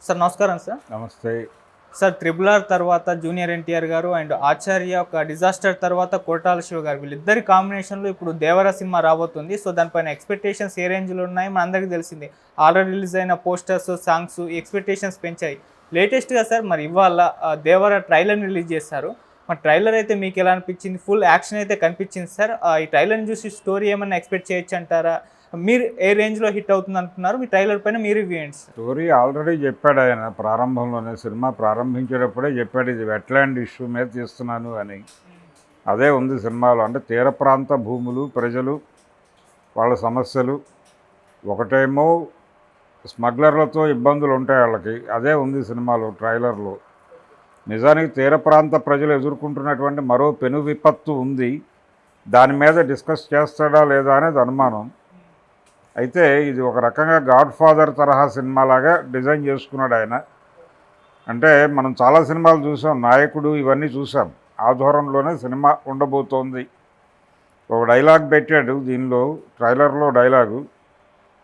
Sir నమస్కారం sir. నమస్తే. Sir 'triple R' తర్వాత జూనియర్ ఎన్టీఆర్ గారు అండ్ 'ఆచార్య' ఒక డిజాస్టర్ తర్వాత కొరటాల శివ గారు వీళ్ళిద్దరి కాంబినేషన్లో ఇప్పుడు 'దేవర' సినిమా రాబోతుంది. సో దానిపైన ఎక్స్పెక్టేషన్స్ ఏ రేంజ్లో ఉన్నాయి మన అందరికీ తెలిసిందే. ఆల్రెడీ రిలీజ్ అయిన పోస్టర్స్, సాంగ్స్ ఈ ఎక్స్పెక్టేషన్స్ పెంచాయి. లేటెస్ట్గా సార్ మరి ఇవాళ 'దేవర' ట్రైలర్ని రిలీజ్ చేశారు. మరి ట్రైలర్ అయితే మీకు ఎలా అనిపించింది? ఫుల్ యాక్షన్ అయితే కనిపించింది సార్. ఈ ట్రైలర్ని చూసి స్టోరీ ఏమన్నా ఎక్స్పెక్ట్ చేయొచ్చు అంటారా? మీరు ఏ రేంజ్లో హిట్ అవుతుంది అనుకున్నారు? మీ ట్రైలర్ పైన మీ రివ్యూ ఏంటి సార్? స్టోరీ ఆల్రెడీ చెప్పాడు ఆయన ప్రారంభంలోనే, సినిమా ప్రారంభించేటప్పుడే చెప్పాడు ఇది వెట్లాండ్ ఇష్యూ మీద తీస్తున్నాను అని. అదే ఉంది సినిమాలో. అంటే తీర ప్రాంత భూములు, ప్రజలు, వాళ్ళ సమస్యలు. ఒకటేమో స్మగ్లర్లతో ఇబ్బందులు ఉంటాయి వాళ్ళకి, అదే ఉంది సినిమాలో ట్రైలర్లో. నిజానికి తీర ప్రాంత ప్రజలు ఎదుర్కొంటున్నటువంటి మరో పెను విపత్తు ఉంది. దాని మీద డిస్కస్ చేస్తాడా లేదా అనేది అనుమానం. అయితే ఇది ఒక రకంగా గాడ్ ఫాదర్ తరహా సినిమాలాగా డిజైన్ చేసుకున్నాడు ఆయన. అంటే మనం చాలా సినిమాలు చూసాం, నాయకుడు ఇవన్నీ చూసాం. ఆ ధోరణిలోనే సినిమా ఉండబోతోంది. ఒక డైలాగ్ పెట్టాడు దీనిలో, ట్రైలర్లో డైలాగు.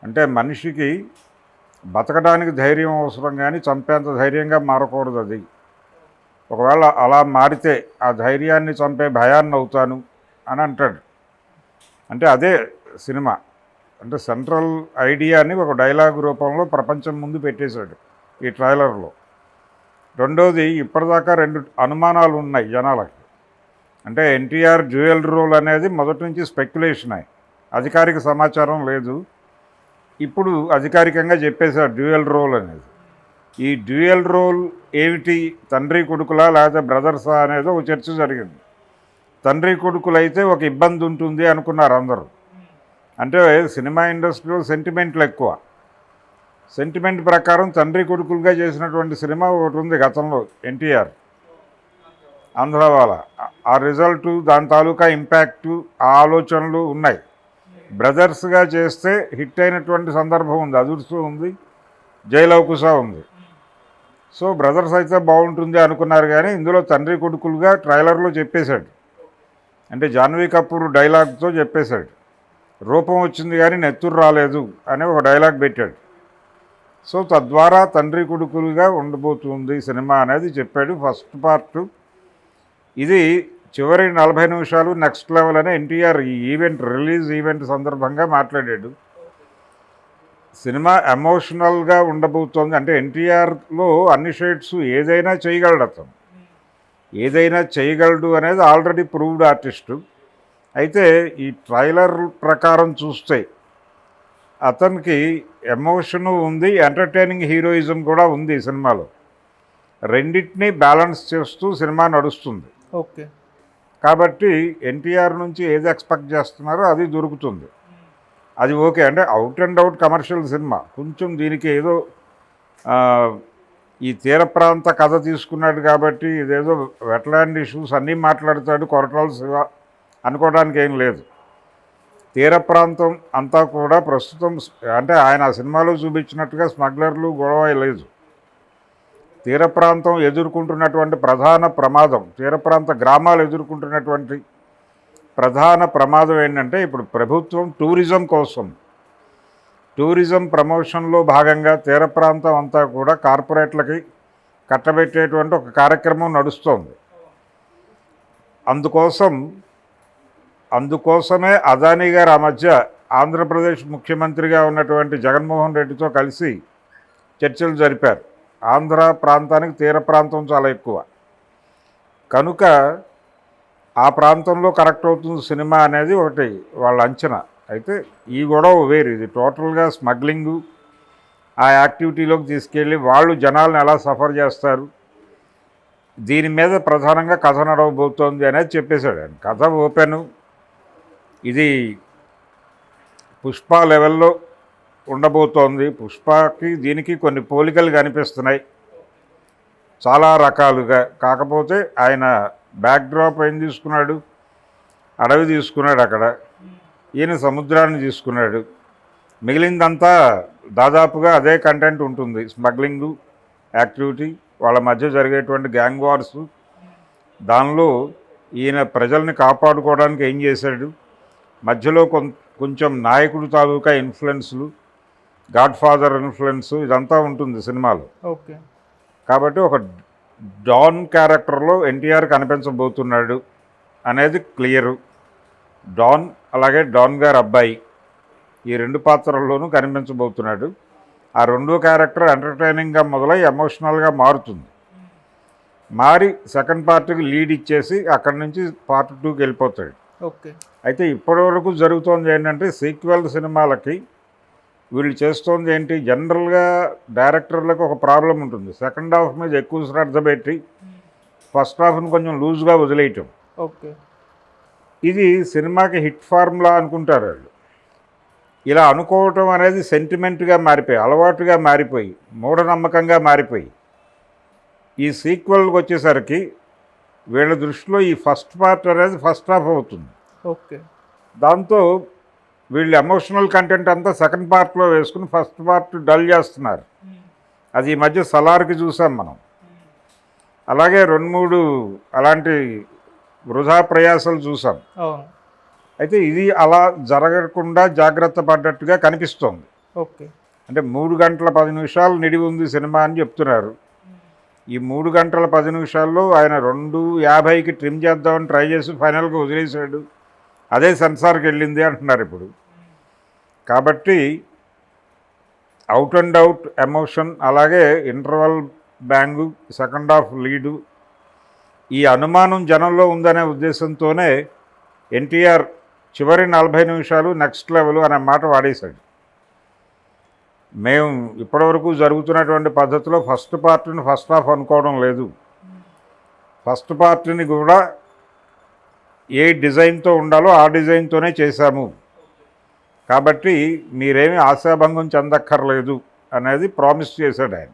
అంటే మనిషికి బతకడానికి ధైర్యం అవసరం, కానీ చంపేంత ధైర్యంగా మారకూడదు అది. ఒకవేళ అలా మారితే ఆ ధైర్యాన్ని చంపే భయాన్ని అవుతాను అని అంటాడు. అంటే అదే సినిమా. అంటే సెంట్రల్ ఐడియాని ఒక డైలాగ్ రూపంలో ప్రపంచం ముందు పెట్టేశాడు ఈ ట్రైలర్లో. రెండోది, ఇప్పటిదాకా రెండు అనుమానాలు ఉన్నాయి జనాలకి. అంటే ఎన్టీఆర్ డ్యూయల్ రోల్ అనేది మొదటి నుంచి స్పెక్యులేషన్ అయ్యి, అధికారిక సమాచారం లేదు. ఇప్పుడు అధికారికంగా చెప్పేశారు డ్యూయల్ రోల్ అనేది. ఈ డ్యూయల్ రోల్ ఏమిటి, తండ్రి కొడుకులా లేకపోతే బ్రదర్సా అనేది ఒక చర్చ జరిగింది. తండ్రి కొడుకులైతే ఒక ఇబ్బంది ఉంటుంది అనుకున్నారు అందరూ. అంటే సినిమా ఇండస్ట్రీలో సెంటిమెంట్లు ఎక్కువ. సెంటిమెంట్ ప్రకారం తండ్రి కొడుకులుగా చేసినటువంటి సినిమా ఒకటి ఉంది గతంలో, ఎన్టీఆర్ ఆంధ్రవాల. ఆ రిజల్టు, దాని తాలూకా ఇంపాక్టు, ఆ ఆలోచనలు ఉన్నాయి. బ్రదర్స్గా చేస్తే హిట్ అయినటువంటి సందర్భం ఉంది, అదుర్సు ఉంది, జైలవకుశ ఉంది. సో బ్రదర్స్ అయితే బాగుంటుంది అనుకున్నారు, కానీ ఇందులో తండ్రి కొడుకులుగా ట్రైలర్లో చెప్పేశాడు. అంటే జాన్వీ కపూర్ డైలాగ్తో చెప్పేశాడు. రూపం వచ్చింది కానీ నెత్తురు రాలేదు అని ఒక డైలాగ్ పెట్టాడు. సో తద్వారా తండ్రి కొడుకులుగా ఉండబోతుంది సినిమా అనేది చెప్పాడు ఫస్ట్ పార్ట్. ఇది చివరి 40 నిమిషాలు నెక్స్ట్ లెవెల్ అని ఎన్టీఆర్ ఈ ఈవెంట్, రిలీజ్ ఈవెంట్ సందర్భంగా మాట్లాడాడు. సినిమా ఎమోషనల్గా ఉండబోతోంది. అంటే ఎన్టీఆర్లో అన్ని షేడ్స్ ఏదైనా చేయగలడు అతను, ఏదైనా చేయగలడు అనేది ఆల్రెడీ ప్రూవ్డ్ ఆర్టిస్టు. అయితే ఈ ట్రైలర్ ప్రకారం చూస్తే అతనికి ఎమోషను ఉంది, ఎంటర్టైనింగ్ హీరోయిజం కూడా ఉంది ఈ సినిమాలో. రెండింటినీ బ్యాలెన్స్ చేస్తూ సినిమా నడుస్తుంది. ఓకే. కాబట్టి ఎన్టీఆర్ నుంచి ఏది ఎక్స్పెక్ట్ చేస్తున్నారో అది దొరుకుతుంది. అది ఓకే. అంటే out and out commercial cinema. కొంచెం దీనికి ఏదో ఈ తీర ప్రాంత కథ తీసుకున్నాడు కాబట్టి ఇదేదో వెట్లాండ్ ఇష్యూస్ అన్నీ మాట్లాడతాడు కొరటాల శివ అనుకోవడానికి ఏం లేదు. తీర ప్రాంతం అంతా కూడా ప్రస్తుతం అంటే ఆయన ఆ సినిమాలో చూపించినట్టుగా స్మగ్లర్లు గొడవ లేదు. తీర ప్రాంతం ఎదుర్కొంటున్నటువంటి ప్రధాన ప్రమాదం, తీర ప్రాంత గ్రామాలు ఎదుర్కొంటున్నటువంటి ప్రధాన ప్రమాదం ఏంటంటే, ఇప్పుడు ప్రభుత్వం టూరిజం కోసం, టూరిజం ప్రమోషన్లో భాగంగా తీర ప్రాంతం అంతా కూడా కార్పొరేట్లకి కట్టబెట్టేటువంటి ఒక కార్యక్రమం నడుస్తోంది. అందుకోసమే అదానీ గారు ఆ మధ్య ఆంధ్రప్రదేశ్ ముఖ్యమంత్రిగా ఉన్నటువంటి జగన్మోహన్ రెడ్డితో కలిసి చర్చలు జరిపారు. ఆంధ్ర ప్రాంతానికి తీర ప్రాంతం చాలా ఎక్కువ కనుక ఆ ప్రాంతంలో కరెక్ట్ అవుతుంది సినిమా అనేది ఒకటి వాళ్ళ అంచనా. అయితే ఈ గొడవ వేరు, ఇది టోటల్గా స్మగ్లింగు, ఆ యాక్టివిటీలోకి తీసుకెళ్ళి వాళ్ళు జనాలను ఎలా సఫర్ చేస్తారు, దీని మీద ప్రధానంగా కథ నడవబోతోంది అనేది చెప్పేశాడు ఆయన. కథ ఓపెను. ఇది పుష్ప లెవెల్లో ఉండబోతోంది. పుష్పకి దీనికి కొన్ని పోలికలు కనిపిస్తున్నాయి చాలా రకాలుగా. కాకపోతే ఆయన బ్యాక్డ్రాప్ ఏం తీసుకున్నాడు, అడవి తీసుకున్నాడు అక్కడ, ఈయన సముద్రాన్ని తీసుకున్నాడు. మిగిలిందంతా దాదాపుగా అదే కంటెంట్ ఉంటుంది. స్మగ్లింగు యాక్టివిటీ, వాళ్ళ మధ్య జరిగేటువంటి గ్యాంగ్ వార్సు, దానిలో ఈయన ప్రజల్ని కాపాడుకోవడానికి ఏం చేశాడు, మధ్యలో కొంచెం నాయకుడు తాలూకా ఇన్ఫ్లుయెన్స్లు, గాడ్ ఫాదర్ ఇన్ఫ్లుయెన్స్ ఇదంతా ఉంటుంది సినిమాలో. ఓకే. కాబట్టి ఒక డాన్ క్యారెక్టర్లో ఎన్టీఆర్ కనిపించబోతున్నాడు అనేది క్లియరు. డాన్ అలాగే డాన్ గారి అబ్బాయి ఈ రెండు పాత్రల్లోనూ కనిపించబోతున్నాడు. ఆ రెండో క్యారెక్టర్ ఎంటర్టైనింగ్గా మొదలై ఎమోషనల్గా మారుతుంది. మారి సెకండ్ పార్ట్కి లీడ్ ఇచ్చేసి అక్కడి నుంచి పార్ట్ 2కి వెళ్ళిపోతాడు. ఓకే. అయితే ఇప్పటివరకు జరుగుతోంది ఏంటంటే సీక్వెల్ సినిమాలకి వీళ్ళు చేస్తోంది ఏంటి, జనరల్గా డైరెక్టర్లకు ఒక ప్రాబ్లం ఉంటుంది. సెకండ్ హాఫ్ మీద ఎక్కువ శ్రద్ధ పెట్టి ఫస్ట్ హాఫ్ని కొంచెం లూజ్గా వదిలేయటం. ఓకే. ఇది సినిమాకి హిట్ ఫార్ములా అనుకుంటారు వాళ్ళు. ఇలా అనుకోవటం అనేది సెంటిమెంట్గా మారిపోయి, అలవాటుగా మారిపోయి, మూఢనమ్మకంగా మారిపోయి ఈ సీక్వెల్కి వచ్చేసరికి వీళ్ళ దృష్టిలో ఈ ఫస్ట్ పార్ట్ అనేది ఫస్ట్ హాఫ్ అవుతుంది. ఓకే. దాంతో వీళ్ళు ఎమోషనల్ కంటెంట్ అంతా సెకండ్ పార్ట్లో వేసుకుని ఫస్ట్ పార్ట్ డల్ చేస్తున్నారు. అది ఈ మధ్య సలార్కి చూసాం మనం. అలాగే 2-3 అలాంటి వృధా ప్రయాసాలు చూసాం. అయితే ఇది అలా జరగకుండా జాగ్రత్త పడ్డట్టుగా కనిపిస్తోంది. ఓకే. అంటే 3 గంటల 10 నిమిషాలు నిడివి ఉంది సినిమా అని చెప్తున్నారు. ఈ 3 గంటల 10 నిమిషాల్లో ఆయన 2:50కి ట్రిమ్ చేద్దామని ట్రై చేసి ఫైనల్గా వదిలేశాడు. అదే సెన్సార్కి వెళ్ళింది అంటున్నారు ఇప్పుడు. కాబట్టి అవుట్ అండ్ అవుట్ ఎమోషన్, అలాగే ఇంటర్వల్ బ్యాంగు, సెకండ్ హాఫ్ లీడు, ఈ అనుమానం జనంలో ఉందనే ఉద్దేశంతోనే ఎన్టీఆర్ చివరి 40 నిమిషాలు నెక్స్ట్ లెవెల్ అనే మాట వాడేశాడు. మేము ఇప్పటివరకు జరుగుతున్నటువంటి పద్ధతిలో ఫస్ట్ పార్ట్ని ఫస్ట్ హాఫ్ అనుకోవడం లేదు. ఫస్ట్ పార్ట్ని కూడా ఏ డిజైన్తో ఉండాలో ఆ డిజైన్తోనే చేశాము. కాబట్టి మీరేమీ ఆశాభంగం చెందక్కర్లేదు అనేది ప్రామిస్ చేశాడు ఆయన.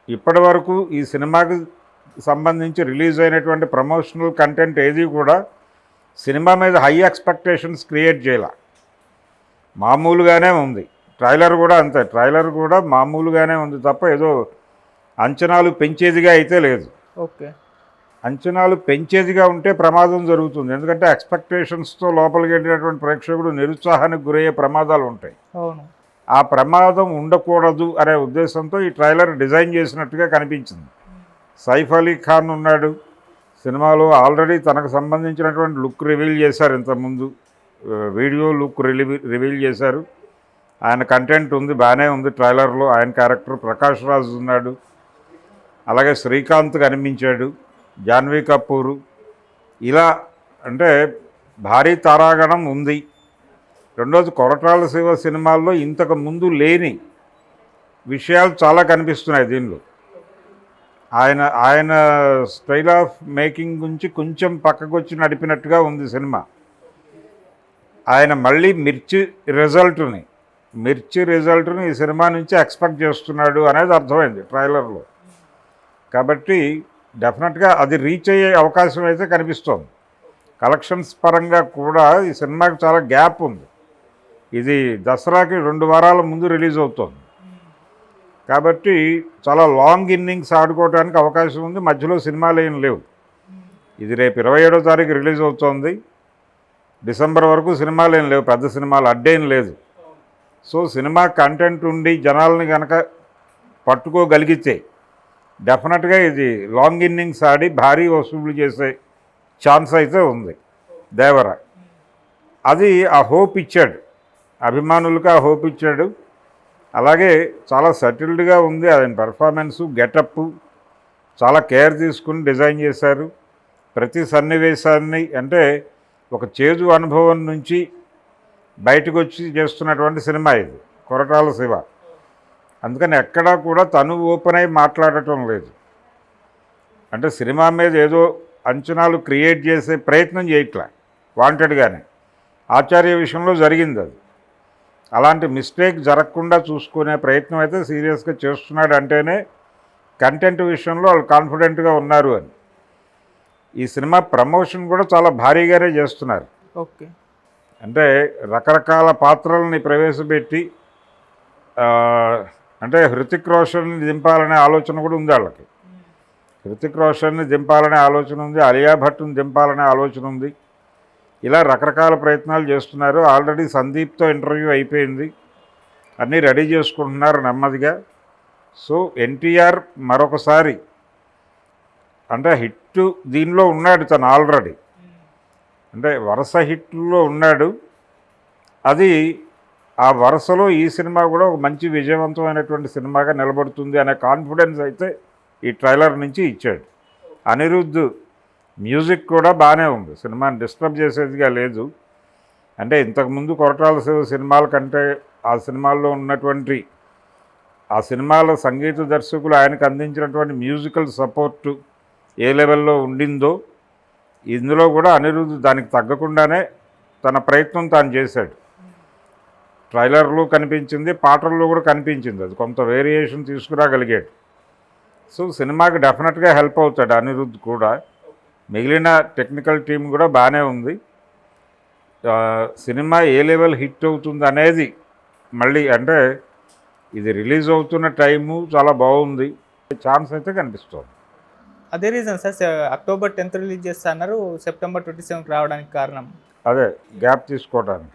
ఇప్పటి వరకు ఈ సినిమాకి సంబంధించి రిలీజ్ అయినటువంటి ప్రమోషనల్ కంటెంట్ ఏది కూడా సినిమా మీద హై ఎక్స్పెక్టేషన్స్ క్రియేట్ చేయాల, మామూలుగానే ఉంది. ట్రైలర్ కూడా అంతే, ట్రైలర్ కూడా మామూలుగానే ఉంది తప్ప ఏదో అంచనాలు పెంచేదిగా అయితే లేదు. ఓకే. అంచనాలు పెంచేదిగా ఉంటే ప్రమాదం జరుగుతుంది. ఎందుకంటే ఎక్స్పెక్టేషన్స్తో లోపలికి వెళ్ళినటువంటి ప్రేక్షకుడు నిరుత్సాహానికి గురయ్యే ప్రమాదాలు ఉంటాయి. ఆ ప్రమాదం ఉండకూడదు అనే ఉద్దేశంతో ఈ ట్రైలర్ డిజైన్ చేసినట్టుగా కనిపించింది. సైఫ్ అలీ ఖాన్ ఉన్నాడు సినిమాలో. ఆల్రెడీ తనకు సంబంధించినటువంటి లుక్ రివీల్ చేశారు, ఇంతకుముందు వీడియో లుక్ రివీల్ చేశారు. ఆయన కంటెంట్ ఉంది, బాగానే ఉంది ట్రైలర్లో. ఆయన క్యారెక్టర్ ప్రకాష్ రాజ్ ఉన్నాడు, అలాగే శ్రీకాంత్ కనిపించాడు, జాన్వీ కపూరు. ఇలా అంటే భారీ తారాగణం ఉంది. రెండోది కొరటాల శివ సినిమాల్లో ఇంతకు ముందు లేని విషయాలు చాలా కనిపిస్తున్నాయి దీనిలో. ఆయన స్టైల్ ఆఫ్ మేకింగ్ గురించి కొంచెం పక్కకు వచ్చి నడిపినట్టుగా ఉంది సినిమా. ఆయన మళ్ళీ మిర్చి రిజల్ట్ని ఈ సినిమా నుంచి ఎక్స్పెక్ట్ చేస్తున్నాడు అనేది అర్థమైంది ట్రైలర్లో. కాబట్టి డెఫినెట్గా అది రీచ్ అయ్యే అవకాశం అయితే కనిపిస్తోంది. కలెక్షన్స్ పరంగా కూడా ఈ సినిమాకి చాలా గ్యాప్ ఉంది. ఇది దసరాకి 2 వారాల ముందు రిలీజ్ అవుతుంది. కాబట్టి చాలా లాంగ్ ఇన్నింగ్స్ ఆడుకోవడానికి అవకాశం ఉంది. మధ్యలో సినిమాలు ఏం లేవు. ఇది రేపు 27వ తారీఖు రిలీజ్ అవుతోంది. డిసెంబర్ వరకు సినిమాలు ఏం లేవు, పెద్ద సినిమాలు అడ్డేం లేదు. సో సినిమా కంటెంట్ ఉండి జనాల్ని కనుక పట్టుకోగలిగితే డెఫినెట్గా ఇది లాంగ్ ఇన్నింగ్స్ ఆడి భారీ వసూలు చేసే ఛాన్స్ అయితే ఉంది దేవర. అది ఆ హోప్ ఇచ్చాడు, అభిమానులకు ఆ హోప్ ఇచ్చాడు. అలాగే చాలా సెటిల్డ్గా ఉంది ఆయన పెర్ఫార్మెన్సు, గెటప్ చాలా కేర్ తీసుకుని డిజైన్ చేశారు. ప్రతి సన్నివేశాన్ని అంటే ఒక చేదు అనుభవం నుంచి బయటకు వచ్చి చేస్తున్నటువంటి సినిమా ఇది కొరటాల శివ. అందుకని ఎక్కడా కూడా తను ఓపెన్ అయి మాట్లాడటం లేదు. అంటే సినిమా మీద ఏదో అంచనాలు క్రియేట్ చేసే ప్రయత్నం చేయట్లా వాంటెడ్గానే. ఆచార్య విషయంలో జరిగింది అది. అలాంటి మిస్టేక్ జరగకుండా చూసుకునే ప్రయత్నం అయితే సీరియస్గా చేస్తున్నాడు అంటేనే కంటెంట్ విషయంలో వాళ్ళు కాన్ఫిడెంట్గా ఉన్నారు అని. ఈ సినిమా ప్రమోషన్ కూడా చాలా భారీగానే చేస్తున్నారు. ఓకే. అంటే రకరకాల పాత్రల్ని ప్రవేశపెట్టి అంటే హృతిక్ రోషన్ని దింపాలనే ఆలోచన కూడా ఉంది వాళ్ళకి. హృతిక్ రోషన్ని దింపాలనే ఆలోచన ఉంది, అలియా భట్ని దింపాలనే ఆలోచన ఉంది. ఇలా రకరకాల ప్రయత్నాలు చేస్తున్నారు. ఆల్రెడీ సందీప్తో ఇంటర్వ్యూ అయిపోయింది. అన్నీ రెడీ చేసుకుంటున్నారు నెమ్మదిగా. సో ఎన్టీఆర్ మరొకసారి అంటే హిట్ దీనిలో ఉన్నాడు తను ఆల్రెడీ, అంటే వరుస హిట్లో ఉన్నాడు. అది ఆ వరుసలో ఈ సినిమా కూడా ఒక మంచి విజయవంతమైనటువంటి సినిమాగా నిలబడుతుంది అనే కాన్ఫిడెన్స్ అయితే ఈ ట్రైలర్ నుంచి ఇచ్చాడు. అనిరుద్ధ్ మ్యూజిక్ కూడా బాగానే ఉంది, సినిమాని డిస్టర్బ్ చేసేదిగా లేదు. అంటే ఇంతకుముందు కొరటాల శివ సినిమాల కంటే ఆ సినిమాల్లో ఉన్నటువంటి ఆ సినిమాల సంగీత దర్శకులు ఆయనకు అందించినటువంటి మ్యూజికల్ సపోర్టు ఏ లెవెల్లో ఉండిందో ఇందులో కూడా అనిరుద్ధ్ దానికి తగ్గకుండానే తన ప్రయత్నం తాను చేశాడు. ట్రైలర్లో కనిపించింది, పాటల్లో కూడా కనిపించింది, అది కొంత వేరియేషన్ తీసుకురాగలిగాడు. సో సినిమాకి డెఫినెట్గా హెల్ప్ అవుతాడు అనిరుద్ధ్ కూడా. మిగిలిన టెక్నికల్ టీం కూడా బాగానే ఉంది. సినిమా ఏ లెవెల్ హిట్ అవుతుంది అనేది మళ్ళీ అంటే ఇది రిలీజ్ అవుతున్న టైము చాలా బాగుంది, ఛాన్స్ అయితే కనిపిస్తుంది. అదే reason sir, October 10th release చేస్తా అన్నారు, సెప్టెంబర్ 27th రావడానికి కారణం అదే గ్యాప్ తీసుకోవడానికి.